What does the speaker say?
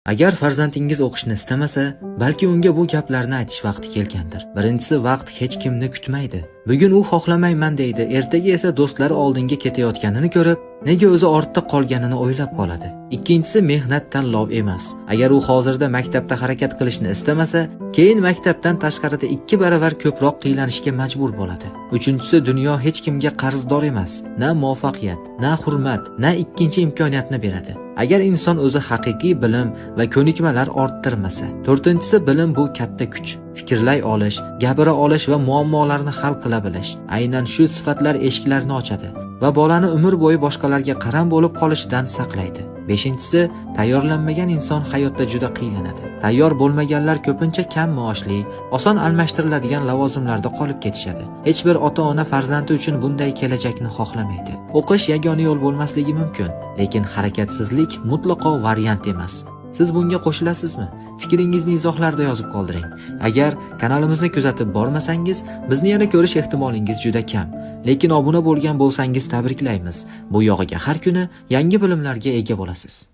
Agar farzandingiz o'qishni istamasa, balki unga bu gaplarni aytish vaqti kelgandir. Birinchisi, vaqt hech kimni kutmaydi. Bugun u xohlamayman deydi, ertaga esa do'stlari oldinga ketayotganini ko'rib, nega o'zi ortda qolganini o'ylab qoladi. Ikkinchisi, mehnat tanlov emas. Agar u hozirda maktabda harakat qilishni istamasa, keyin maktabdan tashqarida 2 baravar ko'proq qiylanishga majbur bo'ladi. Uchinchisi, dunyo hech kimga qarzdor emas. Na muvaffaqiyat, na hurmat, na ikkinchi imkoniyatni beradi. Agar inson o'zi haqiqiy bilim va ko'nikmalar orttirmasa. To'rtinchisi, bilim bu katta kuch. Fikrlay olish, gapira olish va muammolarni hal qila bilish. Aynan shu sifatlar eshiklarni ochadi va bolani umr bo'yi boshqalarga qaram bo'lib qolishidan saqlaydi. Beshinchisi, tayyorlanmagan inson hayotda juda qiynaladi. Tayyor bo'lmaganlar ko'pincha kam maoshli, oson almashtiriladigan lavozimlarda qolib ketishadi. Hech bir ota-ona farzandi uchun bunday kelajakni xohlamaydi. O'qish yagona yo'l bo'lmasligi mumkin, lekin harakatsizlik mutlaqo variant emas. Siz bunga qo'shilasizmi? Fikringizni izohlarda yozib qoldiring. Agar kanalimizni kuzatib bormasangiz, bizni yana ko'rish ehtimolingiz juda kam. Lekin obuna bo'lgan bo'lsangiz tabriklaymiz. Bu yog'iga har kuni yangi bilimlarga ega bo'lasiz.